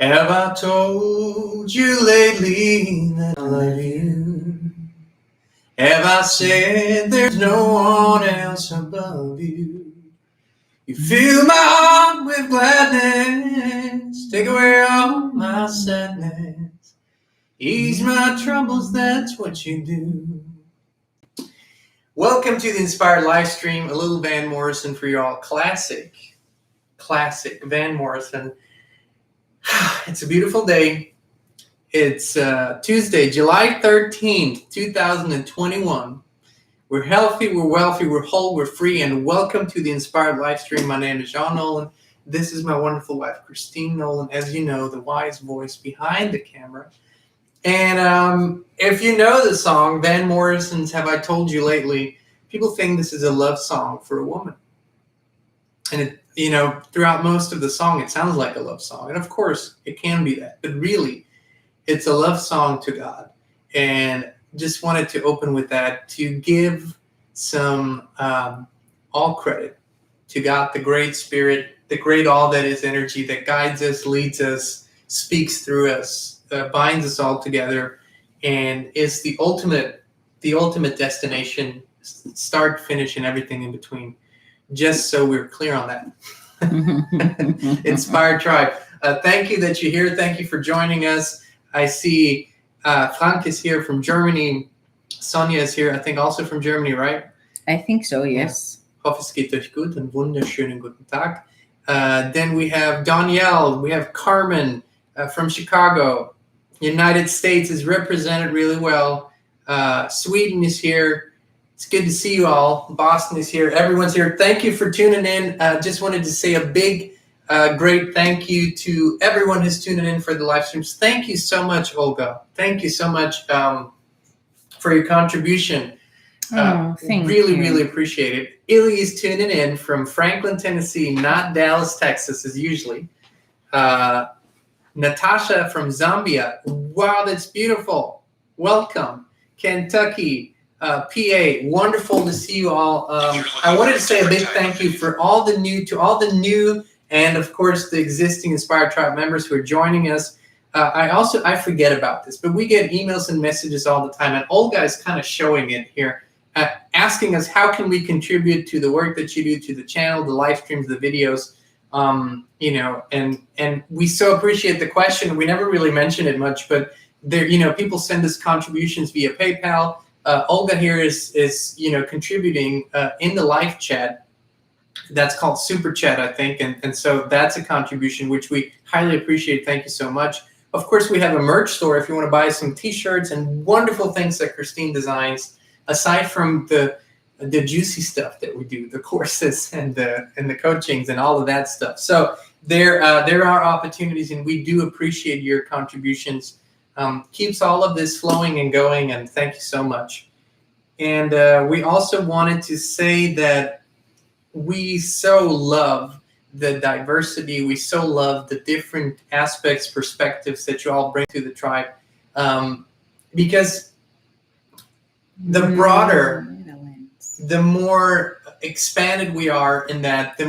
Have I told you lately that I love you? Have I said there's no one else above you? You fill my heart with gladness, take away all my sadness, ease my troubles, that's what you do. Welcome to the Inspired Livestream, a little Van Morrison for y'all. Classic Van Morrison. It's a beautiful day. It's Tuesday, July 13th, 2021. We're healthy, we're wealthy, we're whole, we're free, and welcome to the Inspired Livestream. My name is Jean Nolan. This is my wonderful wife, Kristin Nolan, as you know, the wise voice behind the camera. And if you know the song, Van Morrison's Have I Told You Lately, people think this is a love song for a woman. And it, throughout most of the song, it sounds like a love song. And of course, it can be that. But really, it's a love song to God. And just wanted to open with that to give some all credit to God, the great spirit, the great all that is energy that guides us, leads us, speaks through us, binds us all together, and is the ultimate destination, start, finish, and everything in between. Just so we're clear on that. Inspired Tribe. Thank you that you're here. Thank you for joining us. I see Frank is here from Germany. Sonja is here, I think, also from Germany, right? I think so, yes. Ja. Hoffe, es geht euch gut. Einen wunderschönen guten Tag. Then we have Danielle. We have Carmen from Chicago. United States is represented really well. Sweden is here. It's good to see you all. Boston is here. Everyone's here. Thank you for tuning in. Just wanted to say a big, great thank you to everyone who's tuning in for the live streams. Thank you so much, Olga. Thank you so much for your contribution. Really appreciate it. Illy is tuning in from Franklin, Tennessee, not Dallas, Texas, as usually. Natasha from Zambia. Wow, that's beautiful. Welcome. Kentucky. PA, wonderful to see you all. I wanted to say a big thank you for all the new and of course the existing Inspired Tribe members who are joining us. I forget about this, but we get emails and messages all the time, and Olga is kind of showing it here, asking us how can we contribute to the work that you do, to the channel, the live streams, the videos, and we so appreciate the question. We never really mention it much, but there, people send us contributions via PayPal. Olga here is contributing in the live chat. That's called Super Chat, I think, and so that's a contribution which we highly appreciate. Thank you so much. Of course, we have a merch store if you want to buy some T-shirts and wonderful things that Kristin designs. Aside from the juicy stuff that we do, the courses and the coachings and all of that stuff. So there are opportunities, and we do appreciate your contributions. Keeps all of this flowing and going, and thank you so much. And we also wanted to say that we so love the diversity, we so love the different aspects, perspectives that you all bring to the tribe, because the broader, the more expanded we are in that, the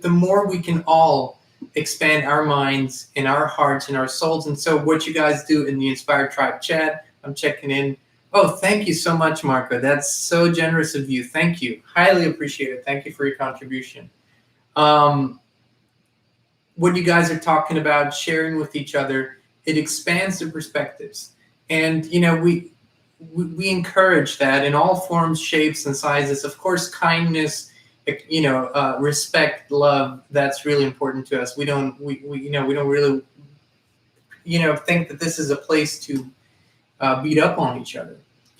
more we can all expand our minds and our hearts and our souls. And so what you guys do in the Inspired Tribe chat, I'm checking in. Oh, thank you so much, Marco. That's so generous of you. Thank you. Highly appreciate it. Thank you for your contribution. What you guys are talking about, sharing with each other, it expands the perspectives. And, we encourage that in all forms, shapes, and sizes. Of course, kindness, respect, love, that's really important to us. We don't really, think that this is a place to beat up on each other.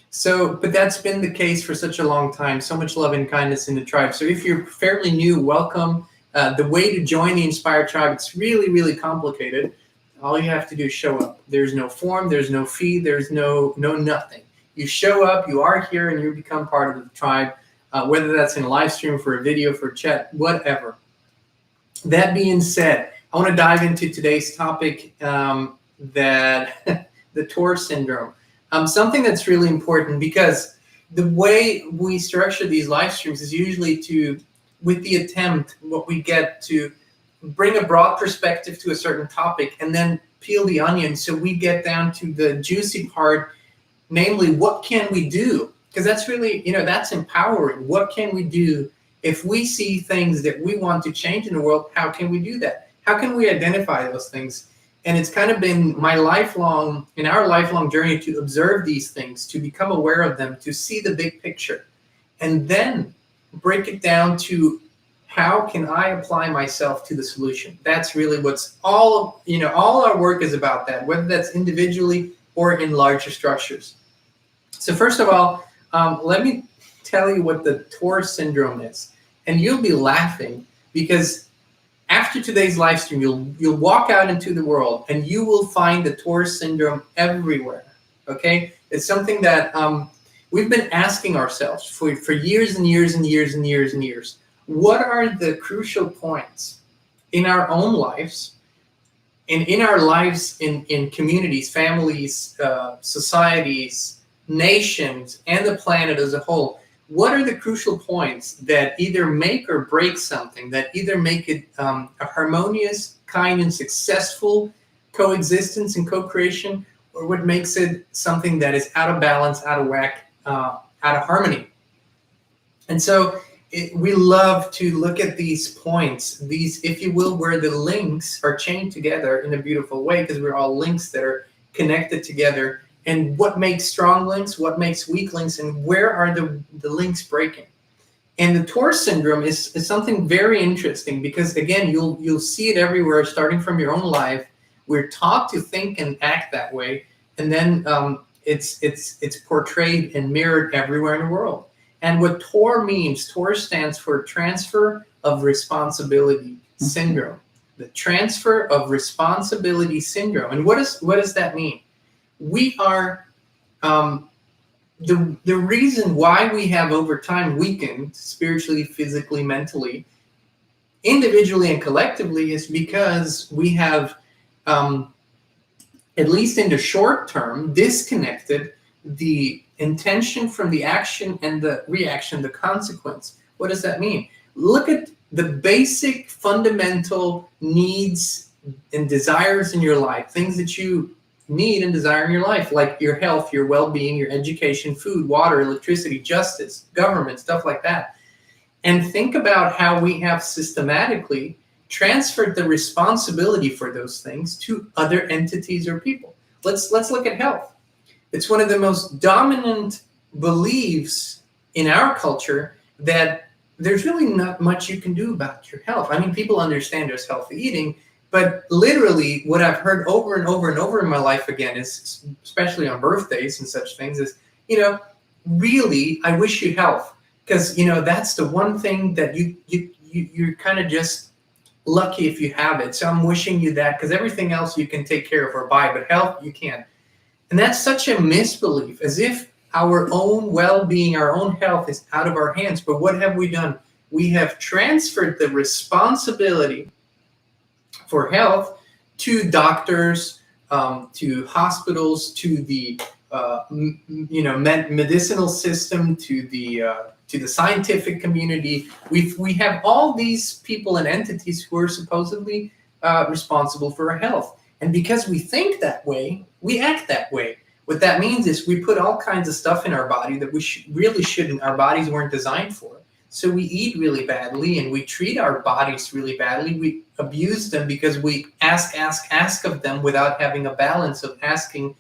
So, but that's been the case for such a long time. So much love and kindness in the tribe. So if you're fairly new, welcome. The way to join the Inspired Tribe, it's really, really complicated. All you have to do is show up. There's no form, there's no fee, there's no nothing. You show up, you are here, and you become part of the tribe. Whether that's in a live stream, for a video, for a chat, whatever. That being said, I want to dive into today's topic, that the TOR Syndrome. Something that's really important, because the way we structure these live streams is usually with the attempt, what we get to bring a broad perspective to a certain topic and then peel the onion so we get down to the juicy part, namely, what can we do? Because that's really, that's empowering. What can we do if we see things that we want to change in the world? How can we do that? How can we identify those things? And it's kind of been our lifelong journey to observe these things, to become aware of them, to see the big picture, and then break it down to how can I apply myself to the solution? That's really what's all our work is about, that, whether that's individually or in larger structures. So first of all, let me tell you what the TOR syndrome is. And you'll be laughing because after today's live stream, you'll walk out into the world and you will find the TOR syndrome everywhere, okay? It's something that we've been asking ourselves for years and years and years and years and years. What are the crucial points in our own lives and in our lives in communities, families, societies, nations, and the planet as a whole? What are the crucial points that either make or break something, that either make it a harmonious, kind, and successful coexistence and co-creation, or what makes it something that is out of balance, out of whack, out of harmony? And so we love to look at these points, these, if you will, where the links are chained together in a beautiful way, because we're all links that are connected together. And what makes strong links, what makes weak links, and where are the links breaking? And the TOR syndrome is something very interesting because, again, you'll see it everywhere, starting from your own life. We're taught to think and act that way, and then it's portrayed and mirrored everywhere in the world. And what TOR means, TOR stands for Transfer of Responsibility Syndrome. The Transfer of Responsibility Syndrome. And what does that mean? We are the reason why we have over time weakened spiritually, physically, mentally, individually and collectively, is because we have, at least in the short term, disconnected the intention from the action and the reaction, the consequence. What does that mean? Look at the basic fundamental needs and desires in your life, things that you need and desire in your life, like your health, your well-being, your education, food, water, electricity, justice, government, stuff like that. And think about how we have systematically transferred the responsibility for those things to other entities or people. Let's look at health. It's one of the most dominant beliefs in our culture that there's really not much you can do about your health. I mean, people understand there's healthy eating, but literally what I've heard over and over and over in my life, again, is, especially on birthdays and such things, is, really, I wish you health. Because, that's the one thing that you're kind of just lucky if you have it. So I'm wishing you that, because everything else you can take care of or buy, but health you can't. And that's such a misbelief, as if our own well-being, our own health is out of our hands. But what have we done? We have transferred the responsibility for health to doctors, to hospitals, to the medicinal system, to the scientific community. We have all these people and entities who are supposedly responsible for our health. And because we think that way, we act that way. What that means is we put all kinds of stuff in our body that we really shouldn't. Our bodies weren't designed for. So we eat really badly and we treat our bodies really badly. We abuse them because we ask of them without having a balance of asking,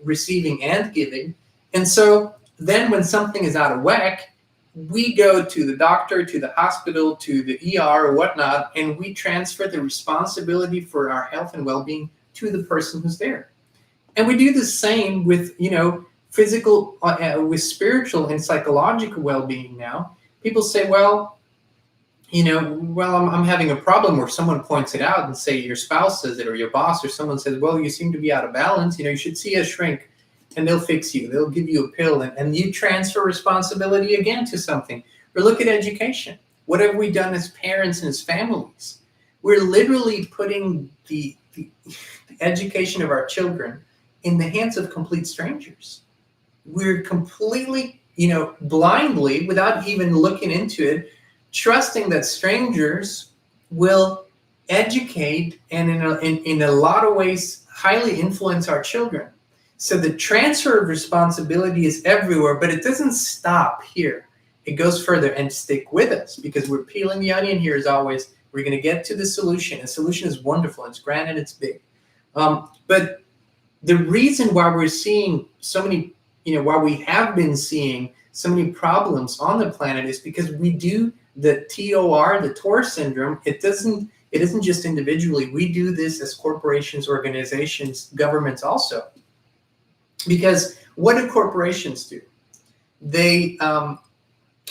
receiving and giving. And so then when something is out of whack, we go to the doctor, to the hospital, to the ER or whatnot, and we transfer the responsibility for our health and well-being to the person who's there. And we do the same with, physical, with spiritual and psychological well-being now. People say, well, I'm having a problem, or someone points it out and say your spouse says it or your boss or someone says, well, you seem to be out of balance. You should see a shrink and they'll fix you. They'll give you a pill and you transfer responsibility again to something. Or look at education. What have we done as parents and as families? We're literally putting the education of our children in the hands of complete strangers. We're completely, blindly, without even looking into it, trusting that strangers will educate and in a lot of ways highly influence our children. So the transfer of responsibility is everywhere, but it doesn't stop here. It goes further, and stick with us because we're peeling the onion here as always. We're going to get to the solution. The solution is wonderful. It's grand and it's big. But the reason why we're seeing so many, why we have been seeing so many problems on the planet is because we do the TOR, the TOR syndrome. It isn't just individually. We do this as corporations, organizations, governments also. Because what do corporations do? They,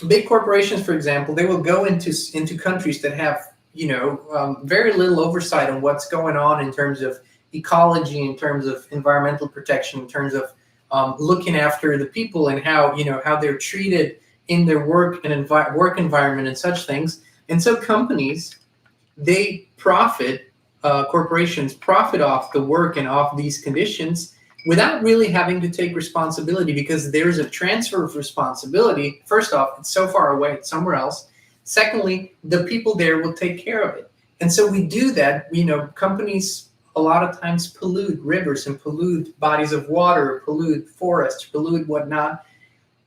big corporations, for example, they will go into countries that have, very little oversight on what's going on in terms of ecology, in terms of environmental protection, in terms of looking after the people and how they're treated in their work and work environment and such things. And so companies, they profit, corporations profit off the work and off these conditions without really having to take responsibility, because there's a transfer of responsibility. First off, it's so far away, it's somewhere else. Secondly, the people there will take care of it. And so we do that. Companies a lot of times pollute rivers and pollute bodies of water, pollute forests, pollute whatnot,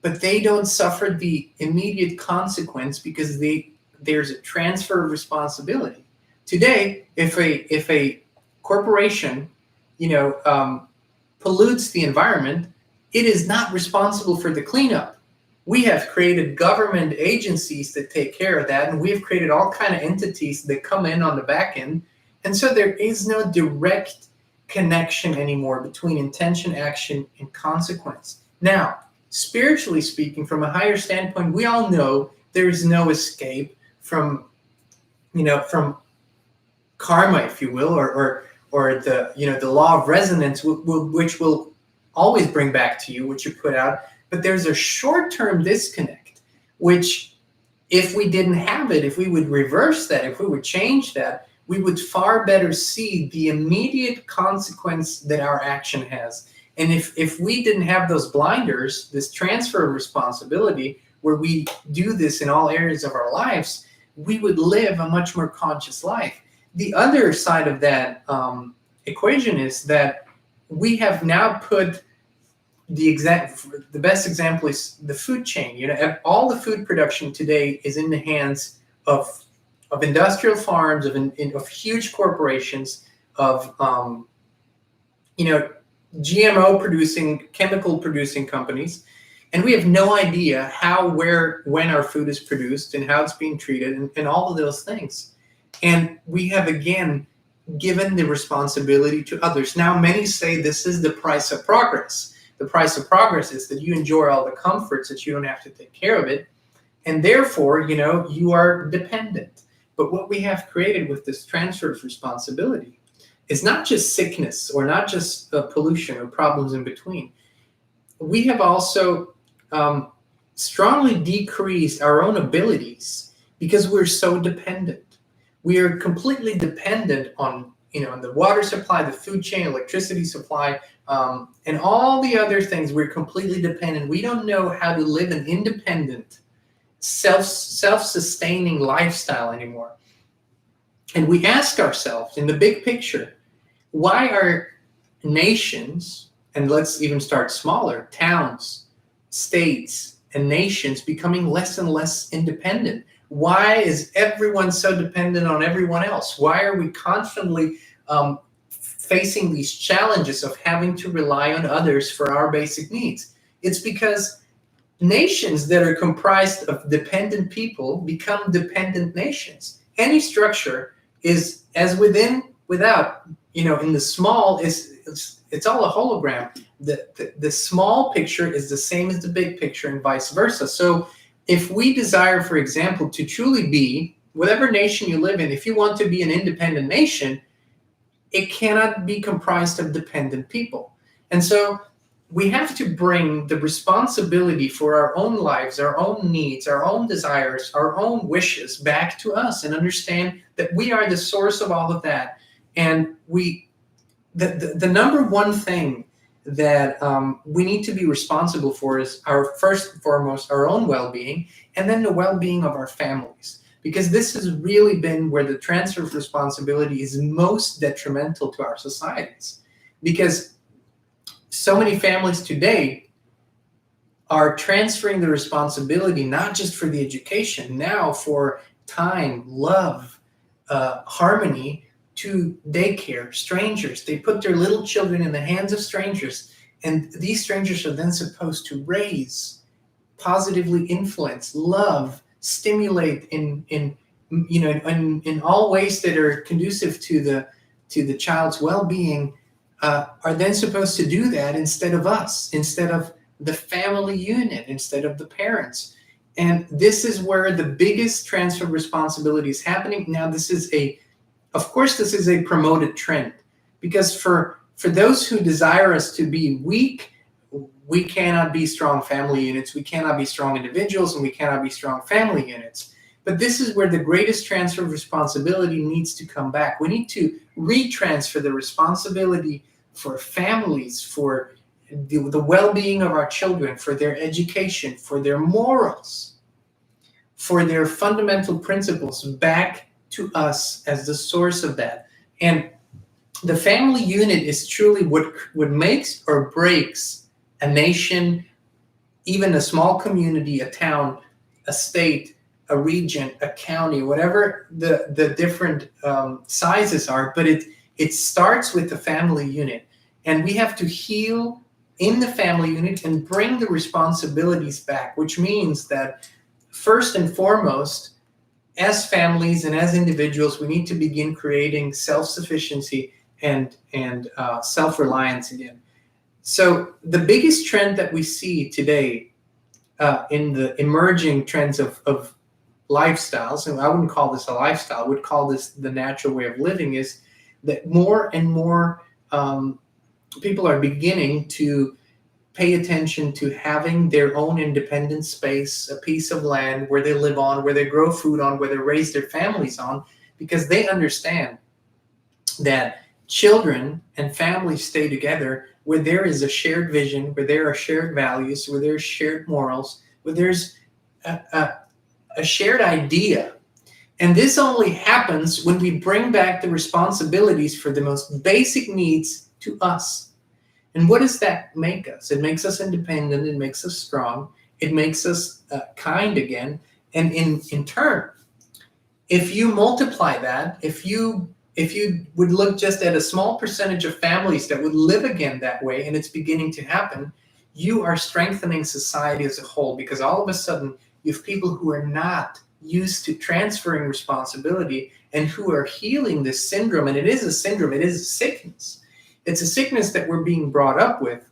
but they don't suffer the immediate consequence because there's a transfer of responsibility. Today, if a corporation, pollutes the environment, it is not responsible for the cleanup. We have created government agencies that take care of that, and we have created all kind of entities that come in on the back end. And so there is no direct connection anymore between intention, action, and consequence. Now, spiritually speaking, from a higher standpoint, we all know there is no escape from karma, if you will, or the law of resonance, which will always bring back to you what you put out. But there's a short-term disconnect, which if we didn't have it, if we would reverse that, if we would change that, we would far better see the immediate consequence that our action has. And if we didn't have those blinders, this transfer of responsibility, where we do this in all areas of our lives, we would live a much more conscious life. The other side of that equation is that we have now put the best example is the food chain. All the food production today is in the hands of industrial farms, of huge corporations, of GMO producing, chemical producing companies, and we have no idea how, where, when our food is produced and how it's being treated and all of those things. And we have again given the responsibility to others. Now, many say this is the price of progress. The price of progress is that you enjoy all the comforts, that you don't have to take care of it, and therefore, you are dependent. But what we have created with this transfer of responsibility is not just sickness or not just pollution or problems in between. We have also strongly decreased our own abilities because we're so dependent. We are completely dependent on the water supply, the food chain, electricity supply, and all the other things. We're completely dependent. We don't know how to live an independent, self-sustaining lifestyle anymore. And we ask ourselves, in the big picture, why are nations, and let's even start smaller, towns, states, and nations becoming less and less independent? Why is everyone so dependent on everyone else? Why are we constantly facing these challenges of having to rely on others for our basic needs? It's because nations that are comprised of dependent people become dependent nations. Any structure is as within, without. In the small, it's all a hologram. The small picture is the same as the big picture and vice versa. So if we desire, for example, to truly be, whatever nation you live in, if you want to be an independent nation, it cannot be comprised of dependent people. And so we have to bring the responsibility for our own lives, our own needs, our own desires, our own wishes back to us and understand that we are the source of all of that. And the number one thing that we need to be responsible for is first and foremost our own well-being, and then the well-being of our families. because this has really been where the transfer of responsibility is most detrimental to our societies. Because so many families today are transferring the responsibility not just for the education, now for time, love, harmony, to daycare, strangers. They put their little children in the hands of strangers, and these strangers are then supposed to raise, positively influence, love, stimulate in all ways that are conducive to the child's well-being, are then supposed to do that instead of us, instead of the family unit, instead of the parents. And this is where the biggest transfer of responsibility is happening. Now, of course, this is a promoted trend, because for those who desire us to be weak, we cannot be strong family units, we cannot be strong individuals, and we cannot be strong family units. But this is where the greatest transfer of responsibility needs to come back. We need to retransfer the responsibility for families, for the well-being of our children, for their education, for their morals, for their fundamental principles, back to us as the source of that. And the family unit is truly what makes or breaks a nation, even a small community, a town, a state, a region, a county, whatever the different sizes are. But it starts with the family unit. And we have to heal in the family unit and bring the responsibilities back, which means that first and foremost, as families and as individuals, we need to begin creating self-sufficiency and self-reliance again. So the biggest trend that we see today in the emerging trends of lifestyles, and I wouldn't call this a lifestyle, I would call this the natural way of living, is that more and more people are beginning to pay attention to having their own independent space, a piece of land where they live on, where they grow food on, where they raise their families on, because they understand that children and families stay together where there is a shared vision, where there are shared values, where there's shared morals, where there's a shared idea. And this only happens when we bring back the responsibilities for the most basic needs to us. And what does that make us? It makes us independent, it makes us strong, it makes us kind again. And in turn, if you multiply that, if you would look just at a small percentage of families that would live again that way, and it's beginning to happen, you are strengthening society as a whole, because all of a sudden you have people who are not used to transferring responsibility and who are healing this syndrome. And it is a syndrome, it is a sickness. It's a sickness that we're being brought up with,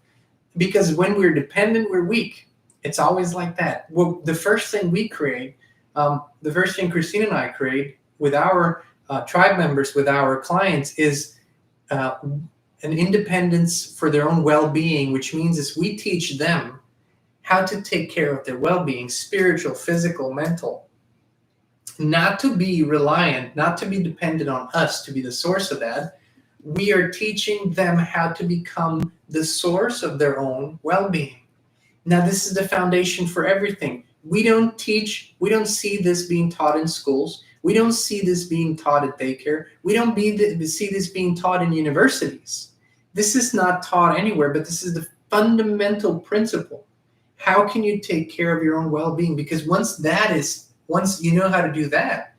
because when we're dependent, we're weak. It's always like that. Well, the first thing we create, the first thing Kristin and I create with our tribe members, with our clients, is an independence for their own well-being, which means is we teach them how to take care of their well-being, spiritual, physical, mental, not to be reliant, not to be dependent on us to be the source of that. We are teaching them how to become the source of their own well-being. Now, this is the foundation for everything. We don't see this being taught in schools. We don't see this being taught at daycare. We don't see this being taught in universities. This is not taught anywhere, but this is the fundamental principle. How can you take care of your own well-being? Because once you know how to do that,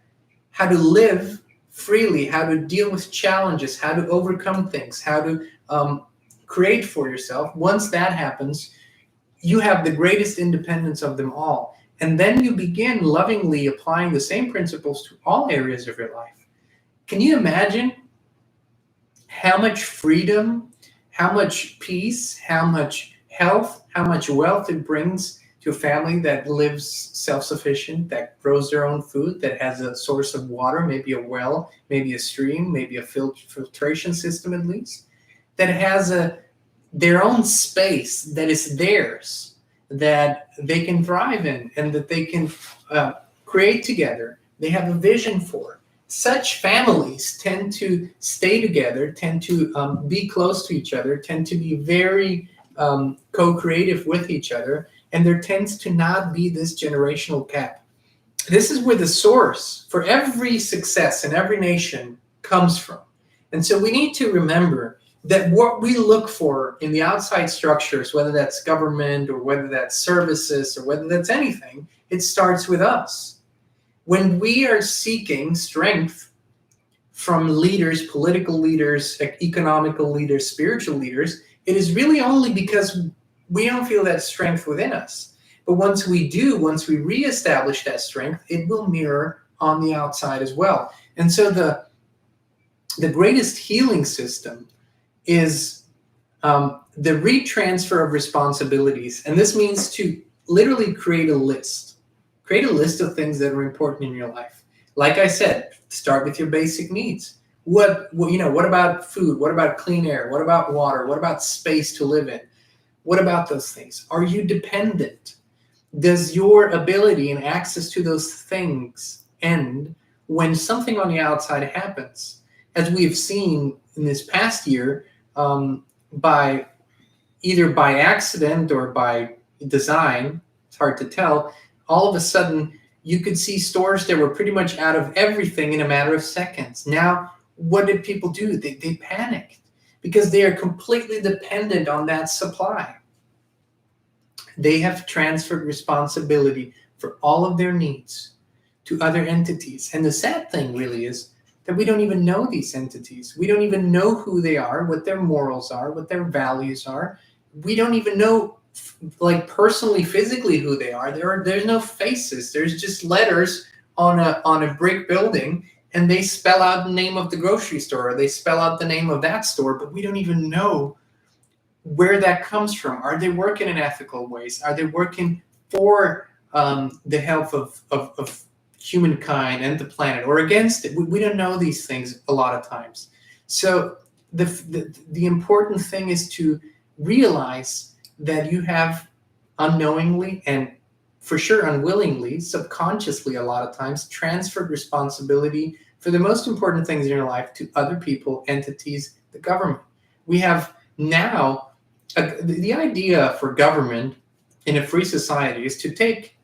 how to live freely, how to deal with challenges, how to overcome things, how to create for yourself. Once that happens, you have the greatest independence of them all. And then you begin lovingly applying the same principles to all areas of your life. Can you imagine how much freedom, how much peace, how much health, how much wealth it brings to a family that lives self-sufficient, that grows their own food, that has a source of water, maybe a well, maybe a stream, maybe a filtration system at least, that has their own space that is theirs, that they can thrive in and that they can create together. They have a vision for. Such families tend to stay together, tend to be close to each other, tend to be very co-creative with each other, and there tends to not be this generational gap. this is where the source for every success in every nation comes from. And so we need to remember that what we look for in the outside structures, whether that's government or whether that's services or whether that's anything, it starts with us. When we are seeking strength from leaders, political leaders, economical leaders, spiritual leaders, it is really only because we don't feel that strength within us. But once we do, once we reestablish that strength, it will mirror on the outside as well. And so the greatest healing system is the retransfer of responsibilities. And this means to literally create a list. Create a list of things that are important in your life. Like I said, start with your basic needs. What about food? What about clean air? What about water? What about space to live in? What about those things? Are you dependent? Does your ability and access to those things end when something on the outside happens? As we have seen in this past year, by either by accident or by design, it's hard to tell, all of a sudden you could see stores that were pretty much out of everything in a matter of seconds. Now, what did people do? They panicked because they are completely dependent on that supply. They have transferred responsibility for all of their needs to other entities. And the sad thing really is that we don't even know these entities. We don't even know who they are, what their morals are, what their values are. We don't even know, like, personally, physically who they are. There's no faces. There's just letters on a brick building, and they spell out the name of the grocery store, or they spell out the name of that store, but we don't even know where that comes from. Are they working in ethical ways? Are they working for the health of humankind and the planet, or against it? We don't know these things a lot of times. So the important thing is to realize that you have unknowingly and for sure unwillingly, subconsciously a lot of times, transferred responsibility for the most important things in your life to other people, entities, the government. We have now the idea for government in a free society is to take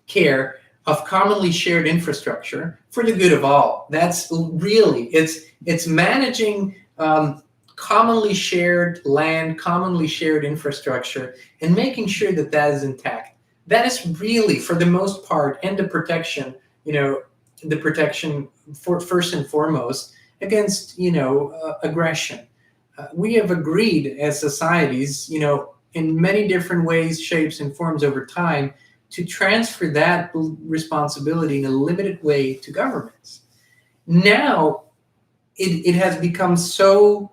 care of commonly shared infrastructure for the good of all. That's really, it's managing commonly shared land, commonly shared infrastructure, and making sure that that is intact. That is really, for the most part, and the protection, the protection for first and foremost against, aggression. We have agreed as societies, in many different ways, shapes, and forms over time, to transfer that responsibility in a limited way to governments. Now, it has become so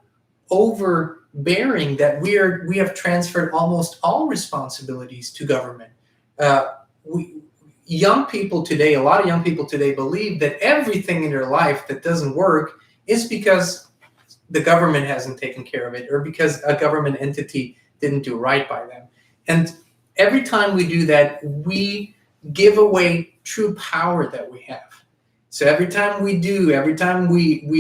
overbearing that we have transferred almost all responsibilities to government. Young people today, a lot of young people today believe that everything in their life that doesn't work is because the government hasn't taken care of it, or because a government entity didn't do right by them. And every time we do that, we give away true power that we have. So every time we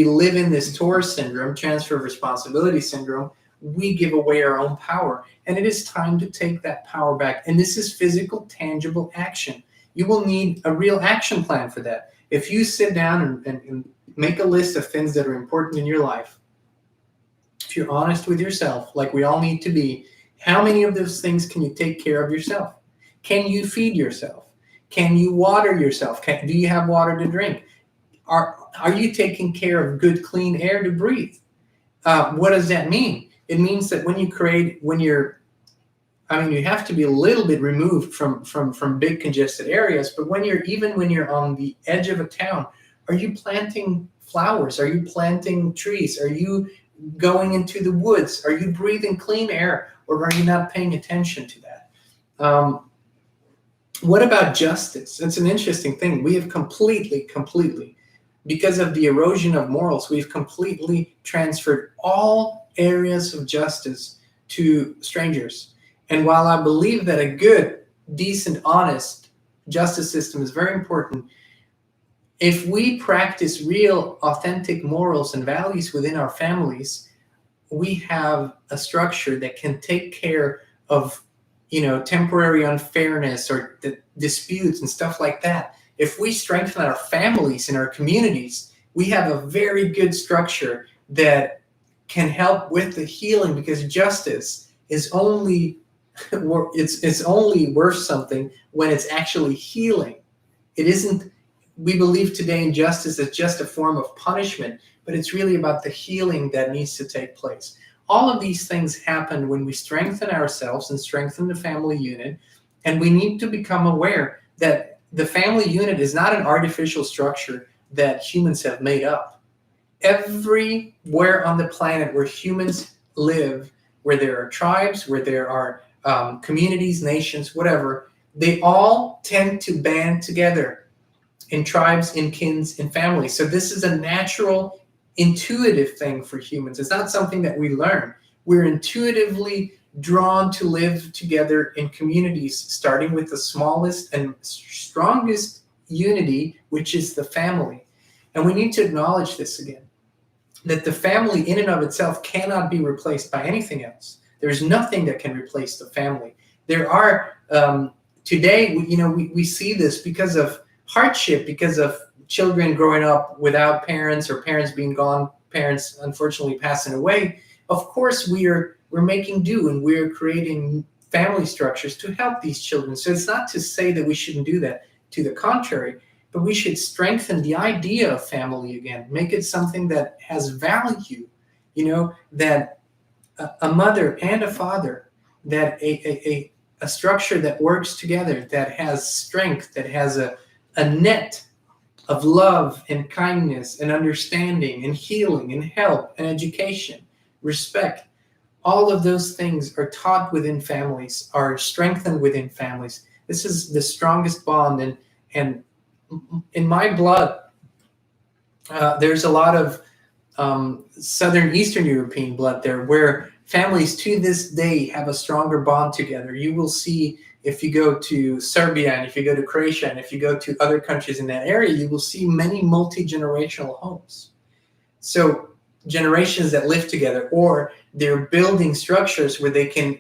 live in this TOR syndrome, transfer of responsibility syndrome, we give away our own power. And it is time to take that power back. And this is physical, tangible action. You will need a real action plan for that. If you sit down and make a list of things that are important in your life, if you're honest with yourself, like we all need to be, how many of those things can you take care of yourself? Can you feed yourself? Can you water yourself? Do you have water to drink? Are you taking care of good, clean air to breathe? What does that mean? It means that you have to be a little bit removed from big congested areas, but when you're on the edge of a town, are you planting flowers? Are you planting trees? Are you going into the woods? Are you breathing clean air, or are you not paying attention to that? What about justice? That's an interesting thing. We have completely, because of the erosion of morals, we've completely transferred all areas of justice to strangers. And while I believe that a good, decent, honest justice system is very important, if we practice real, authentic morals and values within our families, we have a structure that can take care of, temporary unfairness or the disputes and stuff like that. if we strengthen our families and our communities, we have a very good structure that can help with the healing, because justice is only it's only worth something when it's actually healing. It isn't, we believe today in justice as just a form of punishment, but it's really about the healing that needs to take place. All of these things happen when we strengthen ourselves and strengthen the family unit, and we need to become aware that the family unit is not an artificial structure that humans have made up. Everywhere on the planet where humans live, where there are tribes, where there are communities, nations, whatever, they all tend to band together in tribes, in kins, in families. So this is a natural, intuitive thing for humans. It's not something that we learn. We're intuitively drawn to live together in communities, starting with the smallest and strongest unity, which is the family. And we need to acknowledge this again, that the family in and of itself cannot be replaced by anything else. There's nothing that can replace the family. There are, today, we see this because of hardship, because of children growing up without parents, or parents being gone, parents unfortunately passing away. Of course, we're making do, and we're creating family structures to help these children. So it's not to say that we shouldn't do that. To the contrary, but we should strengthen the idea of family again, make it something that has value, that a mother and a father, that a structure that works together, that has strength, that has a net of love and kindness and understanding and healing and help and education, respect. All of those things are taught within families, are strengthened within families. This is the strongest bond. And in my blood, there's a lot of Southern Eastern European blood there, where families to this day have a stronger bond together. You will see, if you go to Serbia, and if you go to Croatia, and if you go to other countries in that area, you will see many multi-generational homes. So generations that live together, or they're building structures where they can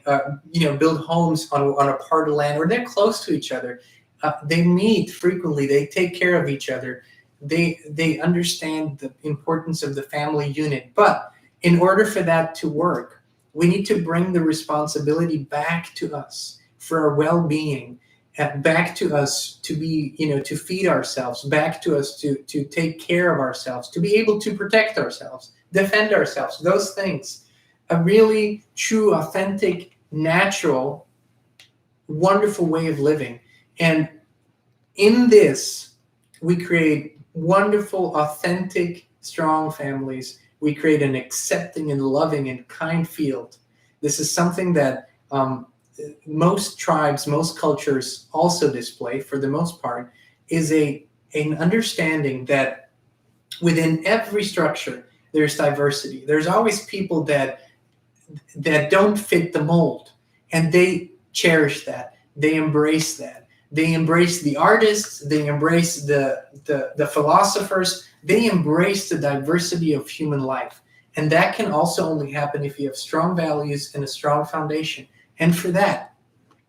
build homes on a part of land, or they're close to each other. They meet frequently, they take care of each other, they understand the importance of the family unit. But in order for that to work, we need to bring the responsibility back to us for our well-being, back to us to be, to feed ourselves, back to us to take care of ourselves, to be able to protect ourselves, defend ourselves, those things. A really true, authentic, natural, wonderful way of living. And in this, we create wonderful, authentic, strong families. We create an accepting and loving and kind field. This is something that most tribes, most cultures also display, for the most part, is an understanding that within every structure, there's diversity. There's always people that don't fit the mold, and they cherish that. They embrace that. They embrace the artists. They embrace the philosophers. They embrace the diversity of human life. And that can also only happen if you have strong values and a strong foundation. And for that,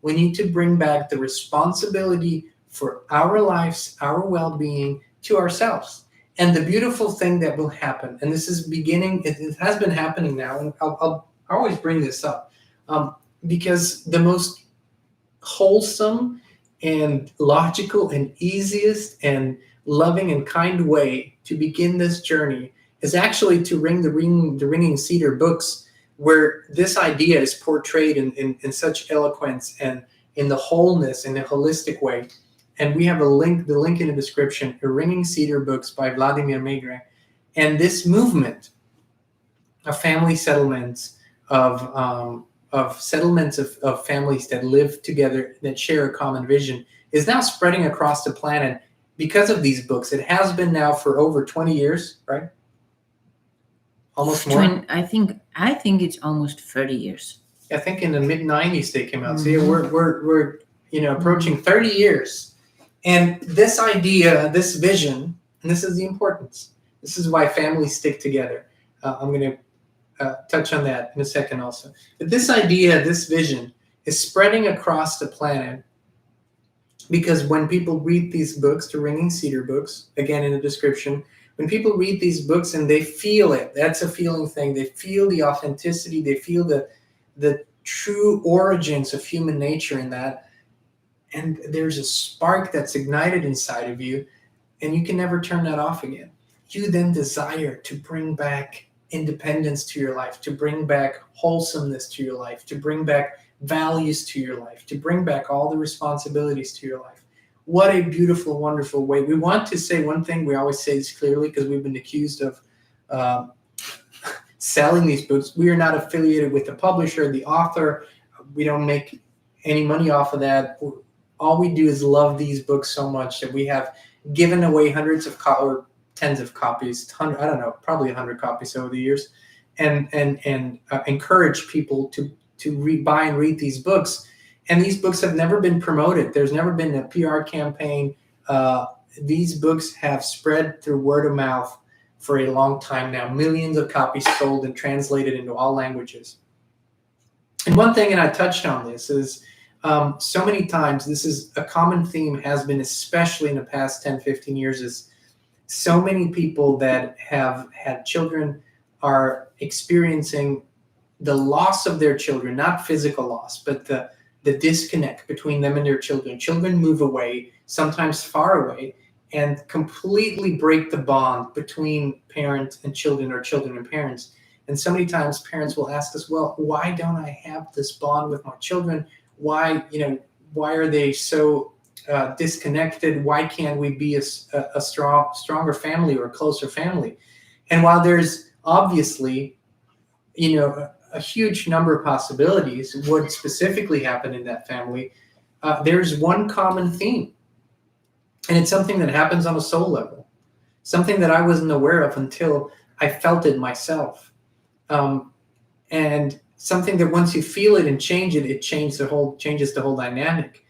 we need to bring back the responsibility for our lives, our well-being, to ourselves. And the beautiful thing that will happen, and this is beginning, it has been happening now, and I'll always bring this up, because the most wholesome and logical and easiest and loving and kind way to begin this journey is actually to ring the Ringing Cedar books, where this idea is portrayed in such eloquence and in the wholeness, in a holistic way. And we have the link in the description, the Ringing Cedar books by Vladimir Megre. And this movement of family settlements, of settlements of families that live together, that share a common vision, is now spreading across the planet because of these books. It has been now for over 20 years, right? Almost more. I think it's almost 30 years. I think in the mid-90s they came out. So yeah, we're approaching 30 years. And this idea, this vision, and this is the importance. This is why families stick together. I'm going to touch on that in a second also. But this idea, this vision, is spreading across the planet Because when people read these books, the Ringing Cedar books, again in the description, when people read these books and they feel it, that's a feeling thing. They feel the authenticity, they feel the true origins of human nature in that, and there's a spark that's ignited inside of you, and you can never turn that off again. You then desire to bring back independence to your life, to bring back wholesomeness to your life, to bring back values to your life, to bring back all the responsibilities to your life. What a beautiful, wonderful way. We want to say one thing, we always say this clearly because we've been accused of selling these books. We are not affiliated with the publisher, the author. We don't make any money off of that. All we do is love these books so much that we have given away hundreds of or tens of copies, I don't know, probably 100 copies over the years, and encourage people to buy and read these books. And these books have never been promoted. There's never been a PR campaign. These books have spread through word of mouth for a long time now. Millions of copies sold and translated into all languages. And one thing, and I touched on this, is so many times, this is a common theme, has been, especially in the past 10, 15 years, is so many people that have had children are experiencing the loss of their children, not physical loss, but the disconnect between them and their children. Children move away, sometimes far away, and completely break the bond between parents and children, or children and parents. And so many times parents will ask us, well, why don't I have this bond with my children? Why are they so disconnected? Why can't we be a stronger family or a closer family? And while there's obviously, a huge number of possibilities what specifically happened in that family, there's one common theme. And it's something that happens on a soul level, something that I wasn't aware of until I felt it myself. And something that once you feel it and change it, it changes the whole dynamic.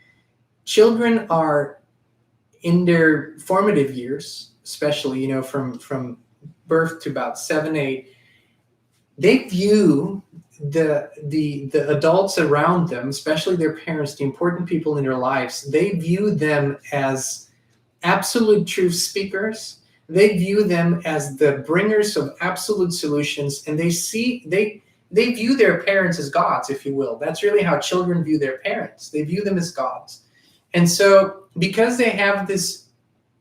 Children are in their formative years, especially, from birth to about 7, 8, they view the adults around them, especially their parents, the important people in their lives, they view them as absolute truth speakers. They view them as the bringers of absolute solutions, and they view their parents as gods, if you will. That's really how children view their parents. They view them as gods. And so because they have this,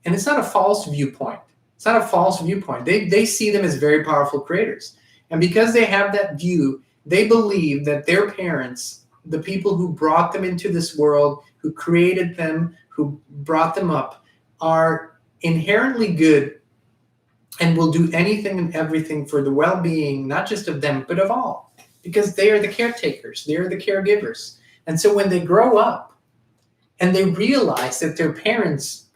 and it's not a false viewpoint. It's not a false viewpoint. They see them as very powerful creators. And because they have that view, they believe that their parents, the people who brought them into this world, who created them, who brought them up, are inherently good and will do anything and everything for the well-being, not just of them, but of all, because they are the caretakers, they are the caregivers. And so when they grow up and they realize that their parents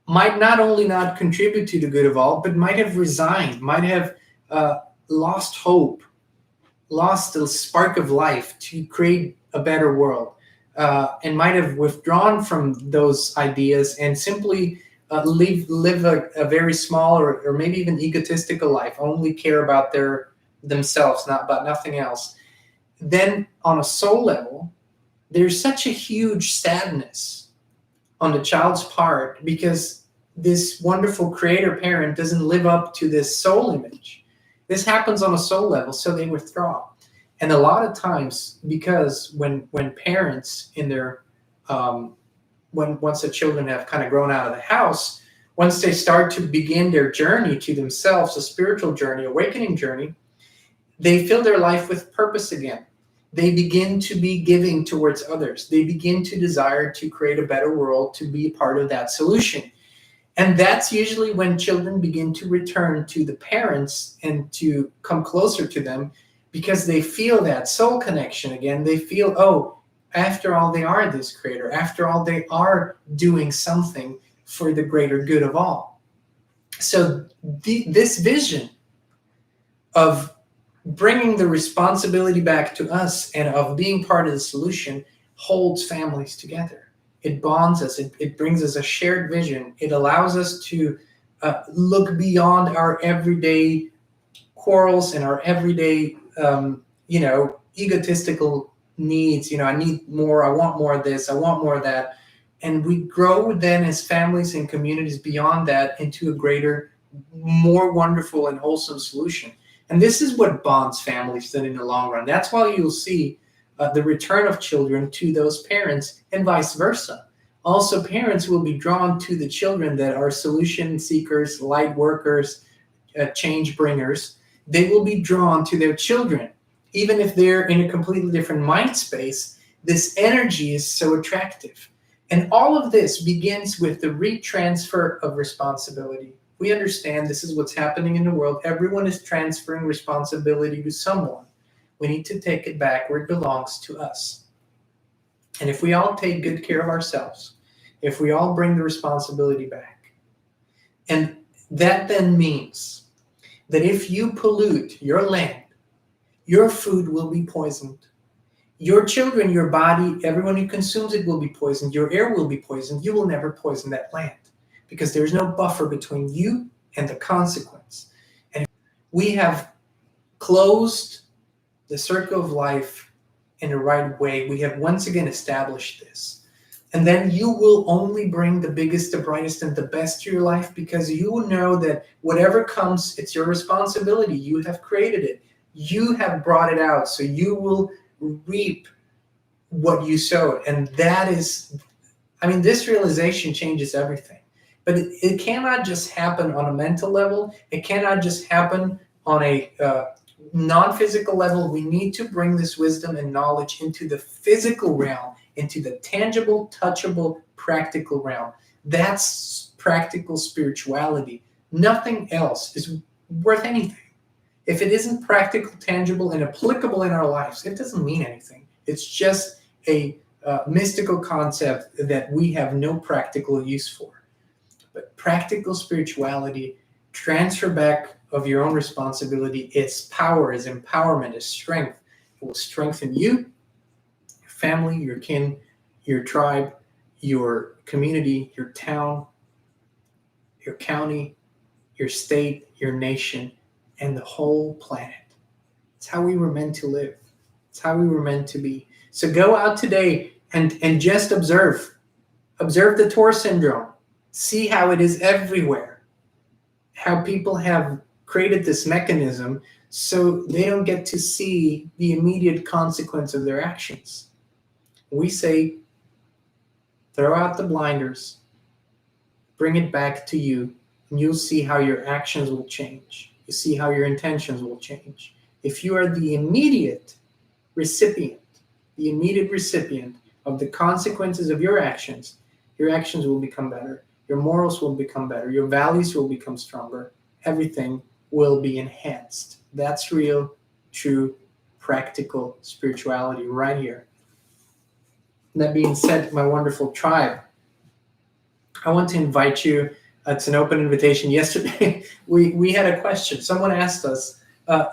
might not only not contribute to the good of all, but might have resigned, might have lost hope, lost the spark of life to create a better world, and might have withdrawn from those ideas and simply live a very small or maybe even egotistical life, only care about themselves, not about nothing else. Then on a soul level, there's such a huge sadness on the child's part because this wonderful creator parent doesn't live up to this soul image. This happens on a soul level, so they withdraw. And a lot of times, because when parents in their once the children have kind of grown out of the house, once they start to begin their journey to themselves, a spiritual journey, awakening journey, they fill their life with purpose again. They begin to be giving towards others. They begin to desire to create a better world, to be part of that solution. And that's usually when children begin to return to the parents and to come closer to them, because they feel that soul connection again. They feel, oh, after all, they are this creator. After all, they are doing something for the greater good of all. So this vision of bringing the responsibility back to us and of being part of the solution holds families together. It bonds us. It brings us a shared vision. It allows us to look beyond our everyday quarrels and our everyday, egotistical needs. I need more. I want more of this. I want more of that. And we grow then as families and communities beyond that into a greater, more wonderful and wholesome solution. And this is what bonds families then in the long run. That's why you'll see the return of children to those parents and vice versa. Also, parents will be drawn to the children that are solution seekers, light workers, change bringers. They will be drawn to their children. Even if they're in a completely different mind space, this energy is so attractive. And all of this begins with the retransfer of responsibility. We understand this is what's happening in the world. Everyone is transferring responsibility to someone. We need to take it back where it belongs, to us. And if we all take good care of ourselves, if we all bring the responsibility back, and that then means that if you pollute your land, your food will be poisoned. Your children, your body, everyone who consumes it will be poisoned. Your air will be poisoned. You will never poison that land because there's no buffer between you and the consequence. And we have closed the circle of life in the right way. We have once again established this. And then you will only bring the biggest, the brightest, and the best to your life because you will know that whatever comes, it's your responsibility. You have created it. You have brought it out. So you will reap what you sowed. And that is, this realization changes everything. But it cannot just happen on a mental level. It cannot just happen on a non-physical level. We need to bring this wisdom and knowledge into the physical realm, into the tangible, touchable, practical realm. That's practical spirituality. Nothing else is worth anything. If it isn't practical, tangible, and applicable in our lives, it doesn't mean anything. It's just a mystical concept that we have no practical use for. But practical spirituality, transfer back of your own responsibility, its power, its empowerment, its strength. It will strengthen you, your family, your kin, your tribe, your community, your town, your county, your state, your nation, and the whole planet. It's how we were meant to live. It's how we were meant to be. So go out today and just observe. Observe the TOR Syndrome. See how it is everywhere. How people have created this mechanism so they don't get to see the immediate consequence of their actions. We say, throw out the blinders, bring it back to you, and you'll see how your actions will change. You see how your intentions will change. If you are the immediate recipient of the consequences of your actions will become better. Your morals will become better. Your values will become stronger. Everything will be enhanced. That's real, true, practical spirituality right here. That being said, my wonderful tribe, I want to invite you. It's an open invitation. Yesterday, we had a question. Someone asked us,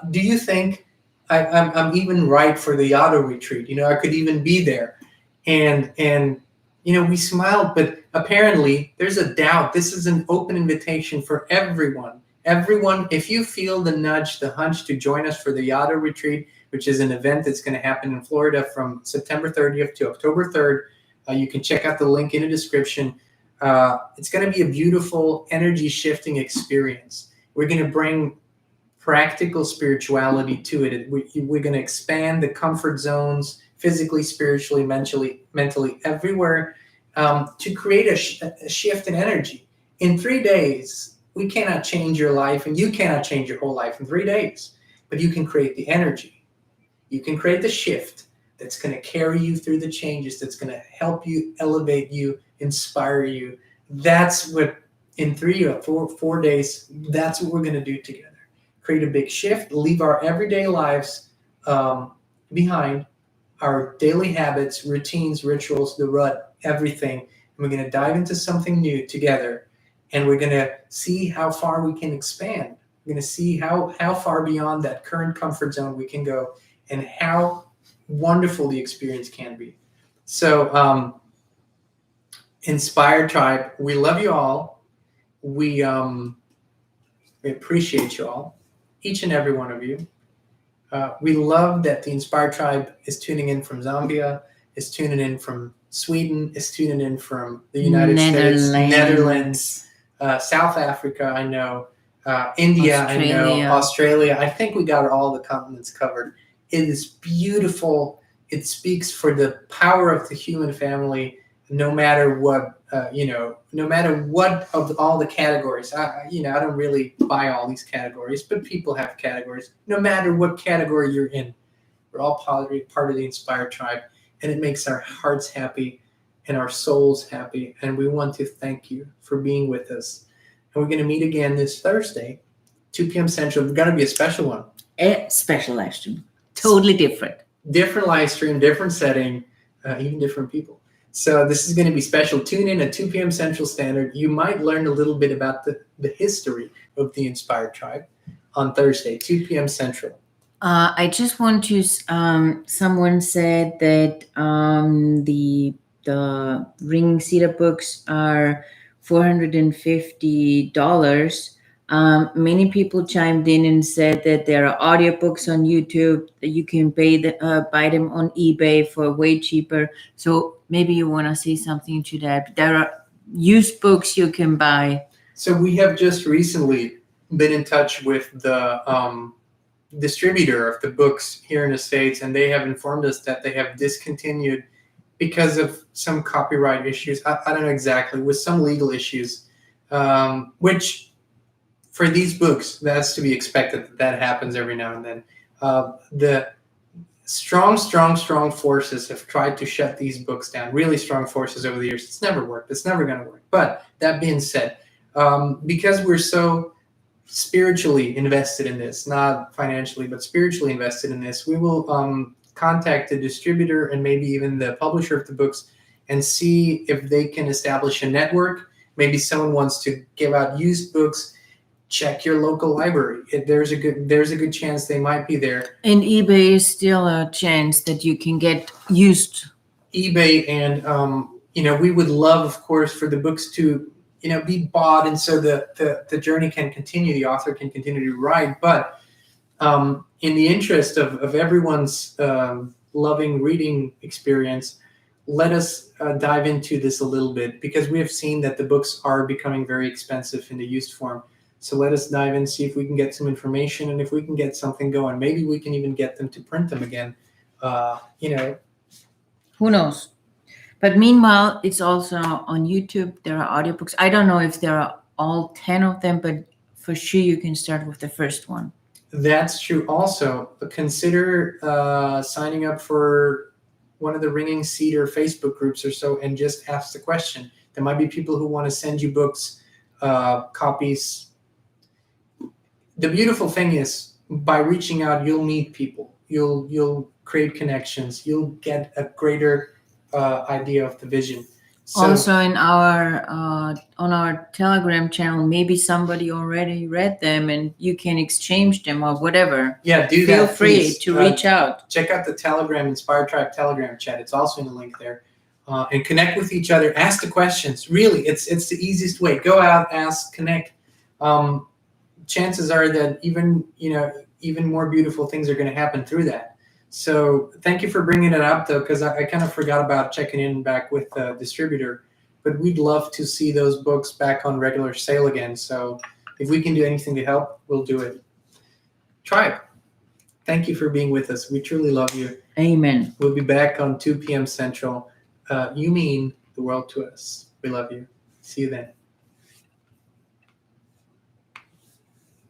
do you think I'm even right for the Yado retreat? I could even be there. And we smiled, but apparently there's a doubt. This is an open invitation for everyone. Everyone, if you feel the nudge, the hunch to join us for the Yado retreat, which is an event that's going to happen in Florida from September 30th to October 3rd, you can check out the link in the description. It's going to be a beautiful energy shifting experience. We're going to bring practical spirituality to it. We're going to expand the comfort zones, physically, spiritually, mentally, everywhere, to create a shift in energy. In 3 days, we cannot change your life, and you cannot change your whole life in 3 days, but you can create the energy. You can create the shift that's going to carry you through the changes, that's going to help you, elevate you, inspire you. That's what, in 3 or 4 days, that's what we're going to do together. Create a big shift, leave our everyday lives behind, our daily habits, routines, rituals, the rut, everything. And we're going to dive into something new together. And we're going to see how far we can expand. We're going to see how far beyond that current comfort zone we can go and how wonderful the experience can be. So, Inspired Tribe, we love you all. We appreciate you all, each and every one of you. We love that the Inspired Tribe is tuning in from Zambia, is tuning in from Sweden is tuning in from the United States, Netherlands, South Africa, I know, India, I know, Australia. I think we got all the continents covered. It is beautiful. It speaks for the power of the human family, no matter what, no matter what of all the categories. I don't really buy all these categories, but people have categories. No matter what category you're in, we're all part of the Inspired Tribe, and it makes our hearts happy and our souls happy. And we want to thank you for being with us. And we're going to meet again this Thursday, 2 p.m. Central. It's going to be a special one. A special live stream. Totally different. Different live stream, different setting, even different people. So this is going to be special. Tune in at 2 p.m. Central Standard. You might learn a little bit about the history of the Inspired Tribe on Thursday, 2 p.m. Central. I just want to. Someone said that the Ringing Cedar books are $450. Many people chimed in and said that there are audiobooks on YouTube that you can buy them on eBay for way cheaper. So maybe you want to say something to that. There are used books you can buy. So we have just recently been in touch with the distributor of the books here in the States, and they have informed us that they have discontinued because of some copyright issues. I don't know exactly, with some legal issues, which for these books, that's to be expected. That happens every now and then. The strong forces have tried to shut these books down, really strong forces over the years. It's never worked. It's never going to work. But that being said, because we're so spiritually invested in this, not financially, but spiritually invested in this, we will contact the distributor and maybe even the publisher of the books and see if they can establish a network. Maybe someone wants to give out used books. Check your local library. There's a good chance they might be there. And eBay is still a chance that you can get used. eBay, and we would love, of course, for the books to be bought, and so the journey can continue. The author can continue to write, but in the interest of everyone's loving reading experience, let us dive into this a little bit, because we have seen that the books are becoming very expensive in the used form. So let us dive in, see if we can get some information, and if we can get something going. Maybe we can even get them to print them again. Who knows? But meanwhile, it's also on YouTube. There are audiobooks. I don't know if there are all 10 of them, but for sure you can start with the first one. That's true. Also, consider signing up for one of the Ringing Cedar Facebook groups or so, and just ask the question. There might be people who want to send you books, copies. The beautiful thing is, by reaching out, you'll meet people. You'll create connections. You'll get a greater idea of the vision. So, also, in our on our Telegram channel, maybe somebody already read them, and you can exchange them or whatever. Yeah, Feel that. Feel free to reach out. Check out the Telegram Inspired Tribe Telegram chat. It's also in the link there. And connect with each other. Ask the questions. Really, it's the easiest way. Go out, ask, connect. Chances are that even more beautiful things are going to happen through that. So thank you for bringing it up, though, because I kind of forgot about checking in back with the distributor. But we'd love to see those books back on regular sale again. So if we can do anything to help, we'll do it. Tribe, thank you for being with us. We truly love you. Amen. We'll be back on 2 p.m. Central. You mean the world to us. We love you. See you then.